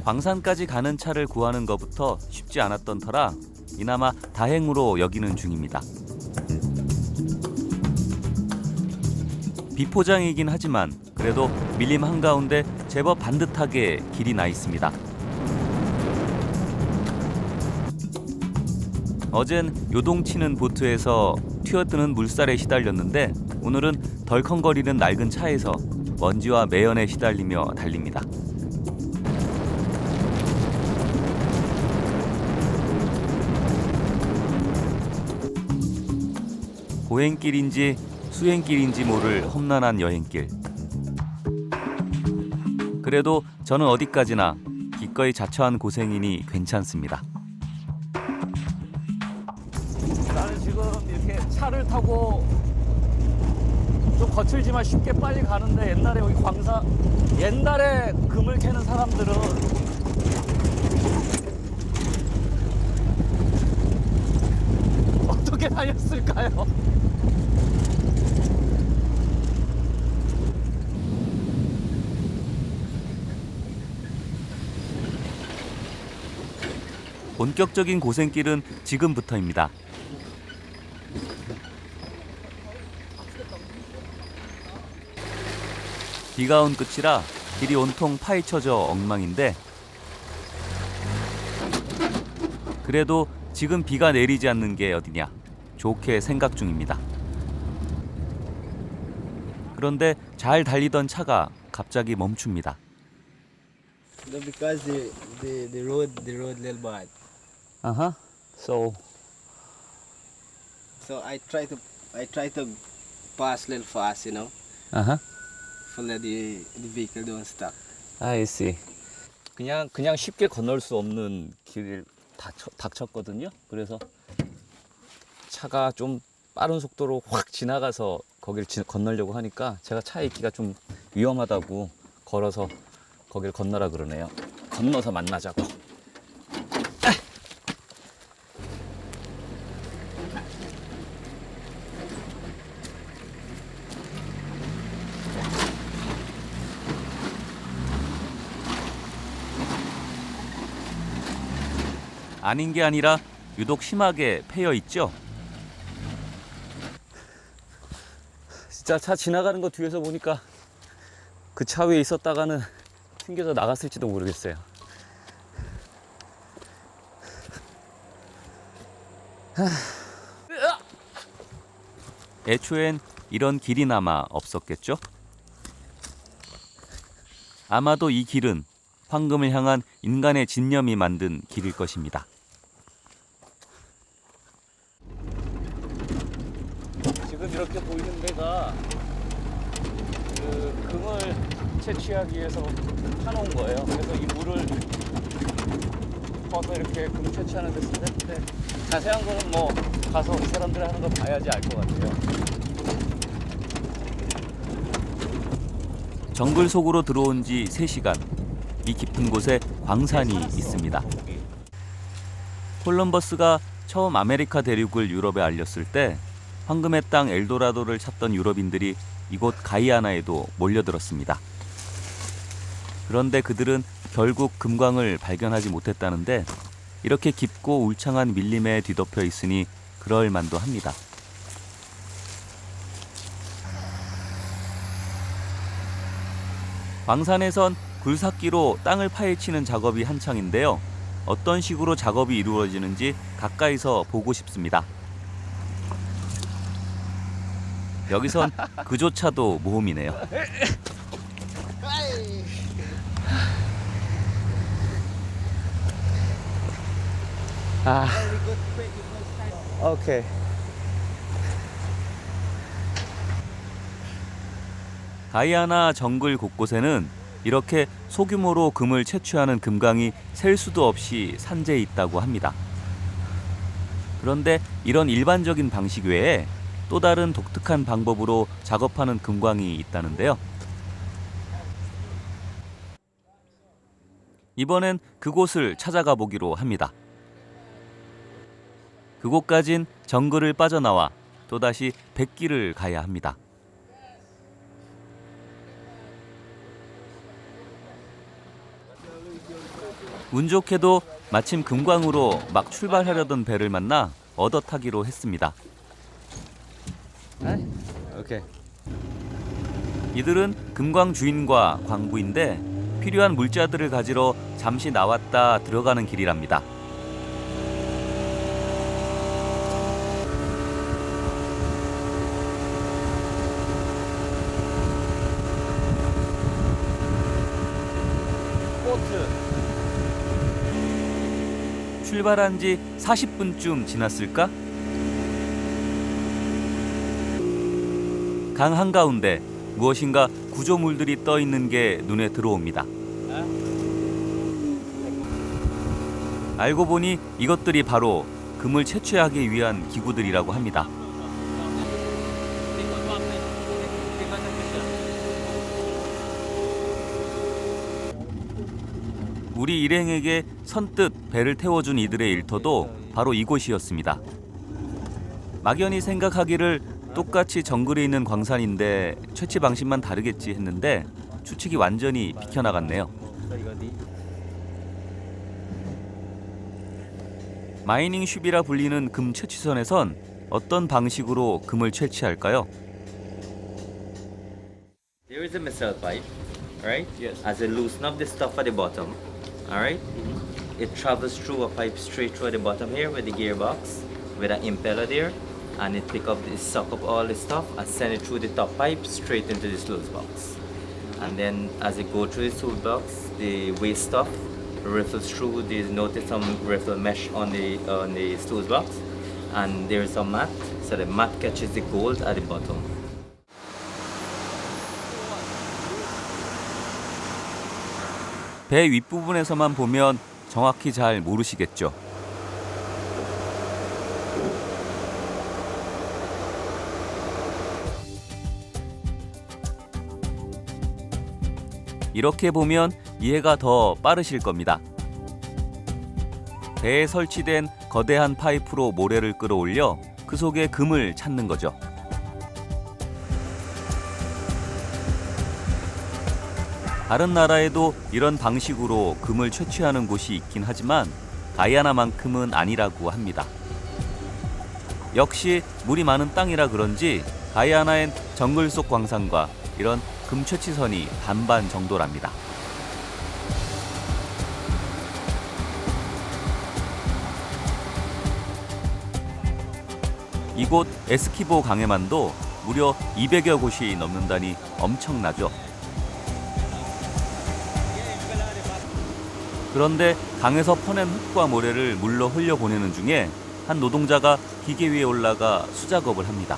광산까지 가는 차를 구하는 것부터 쉽지 않았던 터라 이나마 다행으로 여기는 중입니다. 비포장이긴 하지만 그래도 밀림 한가운데 제법 반듯하게 길이 나 있습니다. 어젠 요동치는 보트에서 튀어드는 물살에 시달렸는데 오늘은 덜컹거리는 낡은 차에서 먼지와 매연에 시달리며 달립니다. 보행길인지 수행길인지 모를 험난한 여행길. 그래도 저는 어디까지나 기꺼이 자처한 고생이니 괜찮습니다. 나는 지금 이렇게 차를 타고 좀 거칠지만 쉽게 빨리 가는데 옛날에 여기 옛날에 금을 캐는 사람들은 어떻게 다녔을까요? 본격적인 고생길은 지금부터입니다. 비가 온 끝이라 길이 온통 파헤쳐져 엉망인데 그래도 지금 비가 내리지 않는 게 어디냐 좋게 생각 중입니다. 그런데 잘 달리던 차가 갑자기 멈춥니다. Because the road little bad. So So I try to pass little fast, for the vehicle don't stop. I see. 그냥 쉽게 건널 수 없는 길을 닥쳤거든요. 그래서 차가 좀 빠른 속도로 확 지나가서 거기를 건너려고 하니까 제가 차에 있기가 좀 위험하다고 걸어서 거기를 건너라 그러네요. 건너서 만나자고. 아닌 게 아니라 유독 심하게 패여 있죠. 진짜 차 지나가는 거 뒤에서 보니까 그 차 위에 있었다가는 튕겨서 나갔을지도 모르겠어요. 애초엔 이런 길이나마 없었겠죠? 아마도 이 길은 황금을 향한 인간의 집념이 만든 길일 것입니다. 지금 이렇게 보이는 데가 그 금을 채취하기 위해서 파놓은 거예요. 그래서 이 물을 퍼서 이렇게 금 채취하는 데 쓰는데 자세한 거는 뭐 가서 이 사람들이 하는 거 봐야지 알 것 같아요. 정글 속으로 들어온 지 3시간. 이 깊은 곳에 광산이 있습니다. 콜럼버스가 처음 아메리카 대륙을 유럽에 알렸을 때 황금의 땅 엘도라도를 찾던 유럽인들이 이곳 가이아나에도 몰려들었습니다. 그런데 그들은 결국 금광을 발견하지 못했다는데 이렇게 깊고 울창한 밀림에 뒤덮여 있으니 그럴 만도 합니다. 광산에선 굴삭기로 땅을 파헤치는 작업이 한창인데요. 어떤 식으로 작업이 이루어지는지 가까이서 보고 싶습니다. 여기선 그조차도 모험이네요. 오케이. 가이아나 정글 곳곳에는 이렇게 소규모로 금을 채취하는 금강이 셀 수도 없이 산재해 있다고 합니다. 그런데 이런 일반적인 방식 외에 또 다른 독특한 방법으로 작업하는 금광이 있다는데요. 이번엔 그곳을 찾아가 보기로 합니다. 그곳까진 정글을 빠져나와 또다시 백길을 가야 합니다. 운 좋게도 마침 금광으로 막 출발하려던 배를 만나 얻어 타기로 했습니다. 오케이. 이들은 금광 주인과 광부인데 필요한 물자들을 가지러 잠시 나왔다 들어가는 길이랍니다. 출발한 지 40분쯤 지났을까? 강 한가운데 무엇인가 구조물들이 떠 있는 게 눈에 들어옵니다. 알고 보니 이것들이 바로 금을 채취하기 위한 기구들이라고 합니다. 우리 일행에게 선뜻 배를 태워준 이들의 일터도 바로 이곳이었습니다. 막연히 생각하기를 똑같이 정글에 있는 광산인데 채취 방식만 다르겠지 했는데 추측이 완전히 비켜나갔네요. 마이닝 쉽이라 불리는 금 채취선에선 어떤 방식으로 금을 채취할까요? There is a missile pipe, right? Yes. As it loosen up the stuff at the bottom, all right? It travels through a pipe straight through the bottom here with the gearbox, with an impeller there, and it suck up all the stuff and send it through the top pipe straight into the sluice box. And then as it go through the sluice box, the waste stuff riffles through. There's notice some riffle mesh on the sluice box, and there's a mat, so the mat catches the gold at the bottom. 배 윗부분에서만 보면 정확히 잘 모르시겠죠. 이렇게 보면 이해가 더 빠르실 겁니다. 배에 설치된 거대한 파이프로 모래를 끌어올려 그 속에 금을 찾는 거죠. 다른 나라에도 이런 방식으로 금을 채취하는 곳이 있긴 하지만 가이아나만큼은 아니라고 합니다. 역시 물이 많은 땅이라 그런지 가이아나엔 정글 속 광산과 이런 금 채취선이 반반 정도랍니다. 이곳 에스키보 강에만도 무려 200여 곳이 넘는다니 엄청나죠. 그런데 강에서 퍼낸 흙과 모래를 물로 흘려보내는 중에 한 노동자가 기계 위에 올라가 수작업을 합니다.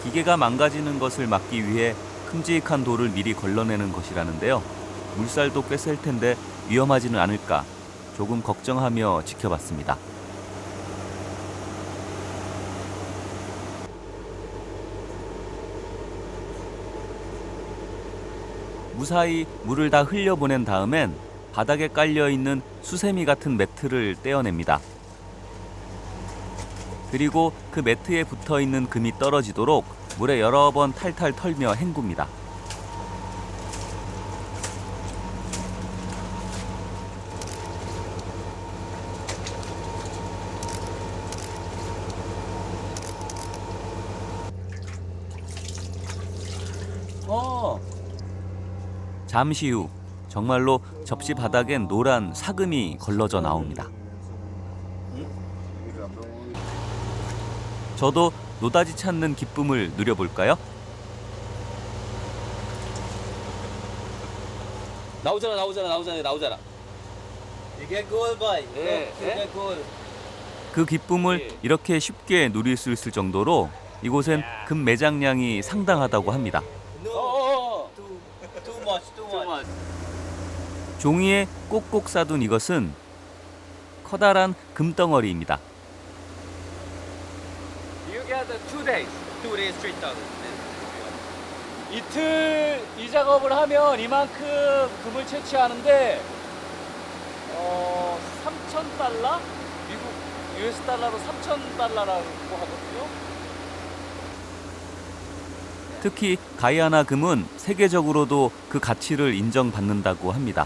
기계가 망가지는 것을 막기 위해 큼직한 돌을 미리 걸러내는 것이라는데요. 물살도 꽤 셀 텐데 위험하지는 않을까 조금 걱정하며 지켜봤습니다. 무사히 물을 다 흘려보낸 다음엔 바닥에 깔려있는 수세미 같은 매트를 떼어냅니다. 그리고 그 매트에 붙어있는 금이 떨어지도록 물에 여러 번 탈탈 털며 헹굽니다. 잠시 후 정말로 접시 바닥엔 노란 사금이 걸러져 나옵니다. 저도 노다지 찾는 기쁨을 누려볼까요? 나오잖아. You get gold, boy. Yeah, You get gold. 그 기쁨을 이렇게 쉽게 누릴 수 있을 정도로 이곳엔 금 매장량이 상당하다고 합니다. No. Too much. 종이에 꼭꼭 싸둔 이것은 커다란 금덩어리입니다. You get 2 days. 2 days straight down. 이틀 이 작업을 하면 이만큼 금을 채취하는데 3,000달러? 미국 US 달러로 3,000달러라고 하거든요. 특히 가이아나 금은 세계적으로도 그 가치를 인정받는다고 합니다.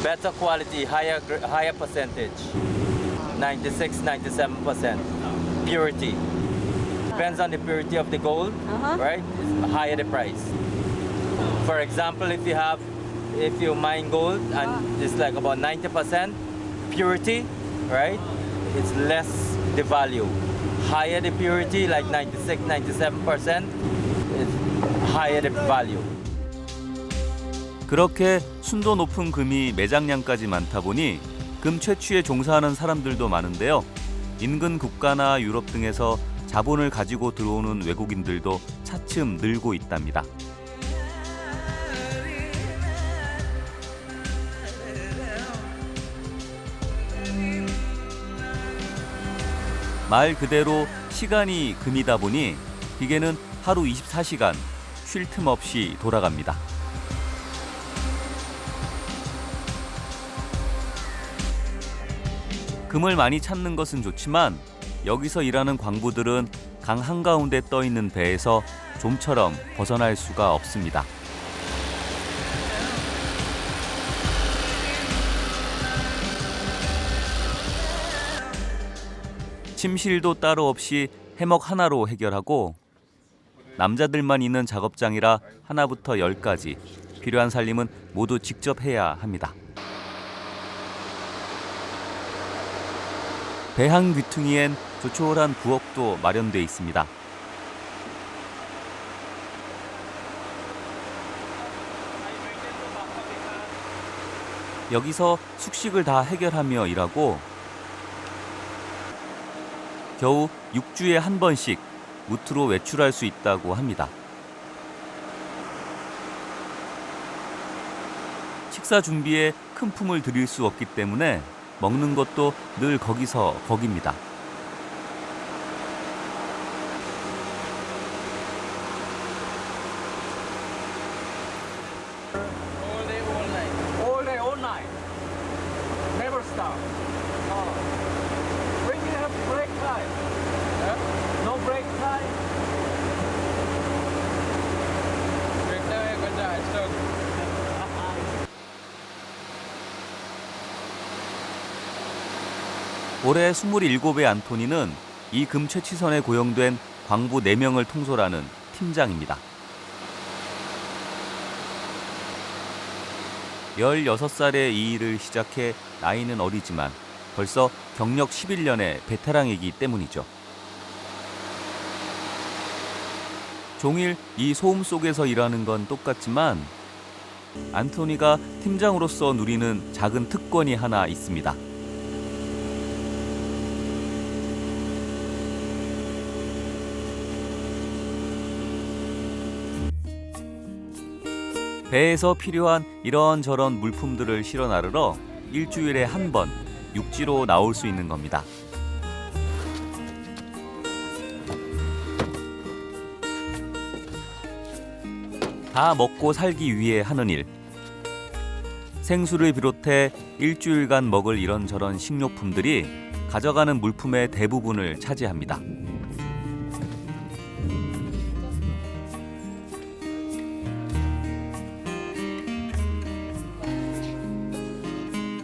Better quality, higher percentage. 96, 97% purity. Depends on the purity of the gold, right? It's higher the price. For example, if you mine gold and it's like about 90% purity, right? It's less the value. Higher the purity, like 96, 97%, it's higher the value. 그렇게 순도 높은 금이 매장량까지 많다 보니 금 채취에 종사하는 사람들도 많은데요. 인근 국가나 유럽 등에서 자본을 가지고 들어오는 외국인들도 차츰 늘고 있답니다. 말 그대로 시간이 금이다 보니 기계는 하루 24시간 쉴 틈 없이 돌아갑니다. 금을 많이 찾는 것은 좋지만 여기서 일하는 광부들은 강 한가운데 떠 있는 배에서 좀처럼 벗어날 수가 없습니다. 침실도 따로 없이 해먹 하나로 해결하고 남자들만 있는 작업장이라 하나부터 10까지 필요한 살림은 모두 직접 해야 합니다. 배항 귀퉁이엔 조촐한 부엌도 마련돼 있습니다. 여기서 숙식을 다 해결하며 일하고 겨우 6주에 한 번씩 무트로 외출할 수 있다고 합니다. 식사 준비에 큰 품을 들일 수 없기 때문에 먹는 것도 늘 거기서 거깁니다. All day, all night. Never stop. When you have break time? No break time? Break time kerja stop. 올해 27의 안토니는 이 금 채취선에 고용된 광부 4명을 통솔하는 팀장입니다. 16살에 이 일을 시작해 나이는 어리지만 벌써 경력 11년의 베테랑이기 때문이죠. 종일 이 소음 속에서 일하는 건 똑같지만 안토니가 팀장으로서 누리는 작은 특권이 하나 있습니다. 배에서 필요한 이런저런 물품들을 실어 나르러 일주일에 한 번 육지로 나올 수 있는 겁니다. 다 먹고 살기 위해 하는 일. 생수를 비롯해 일주일간 먹을 이런저런 식료품들이 가져가는 물품의 대부분을 차지합니다.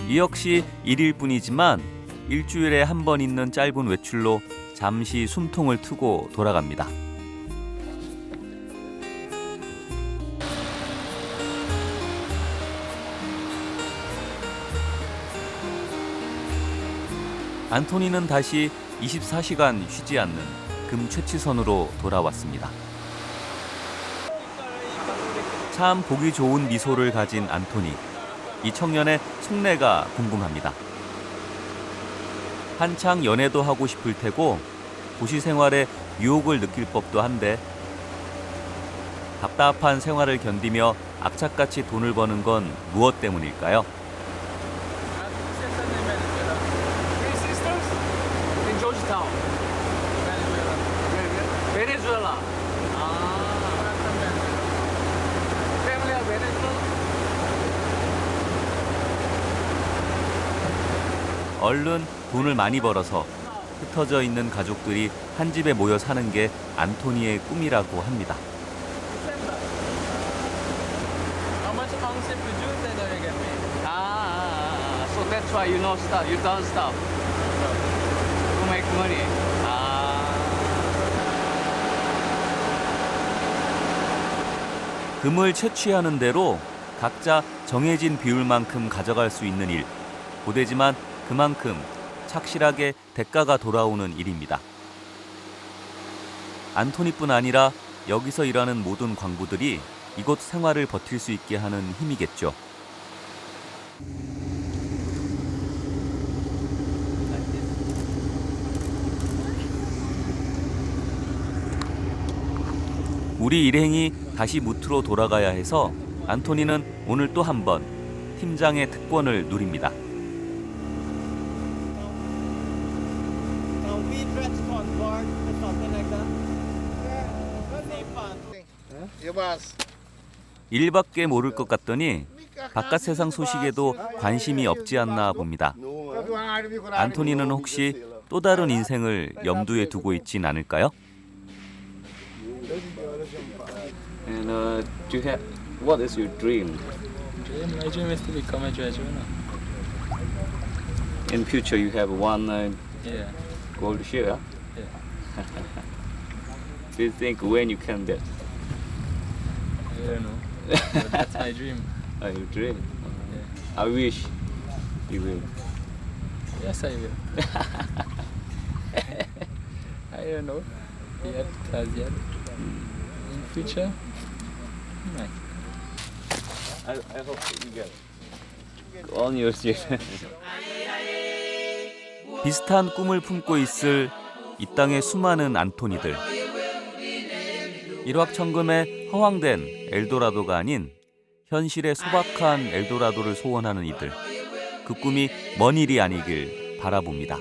이 역시 일일 뿐이지만 일주일에 한 번 있는 짧은 외출로 잠시 숨통을 트고 돌아갑니다. 안토니는 다시 24시간 쉬지 않는 금 채취선으로 돌아왔습니다. 참 보기 좋은 미소를 가진 안토니. 이 청년의 속내가 궁금합니다. 한창 연애도 하고 싶을 테고 도시 생활에 유혹을 느낄 법도 한데 답답한 생활을 견디며 악착같이 돈을 버는 건 무엇 때문일까요? Venezuela. Family of Venezuela. 얼른 돈을 많이 벌어서 흩어져 있는 가족들이 한 집에 모여 사는 게 안토니의 꿈이라고 합니다. How much ounce you produce and you get paid? So that's why you know stuff. You done stuff to make money. 금을 채취하는 대로 각자 정해진 비율만큼 가져갈 수 있는 일. 고되지만 그만큼 착실하게 대가가 돌아오는 일입니다. 안토니뿐 아니라 여기서 일하는 모든 광부들이 이곳 생활을 버틸 수 있게 하는 힘이겠죠. 우리 일행이 다시 무트로 돌아가야 해서 안토니는 오늘 또 한 번 팀장의 특권을 누립니다. Now we transport board or something like that. It was. 일밖에 모를 것 같더니 바깥 세상 소식에도 관심이 없지 않나 봅니다. 안토니는 혹시 또 다른 인생을 염두에 두고 있진 않을까요? And do you have what is your dream? My dream is to become a judge. In future, you have one Yeah. gold share. Yeah. Do you think when you can get? I don't know. But that's my dream. Your dream. Yeah. I wish you will. Yes, I will. I don't know yet, as yet. In future, might. I hope you get on your dream. 비슷한 꿈을 품고 있을 이 땅의 수많은 안토니들. 일확천금에 허황된 엘도라도가 아닌 현실의 소박한 엘도라도를 소원하는 이들. 그 꿈이 먼 일이 아니길 바라봅니다.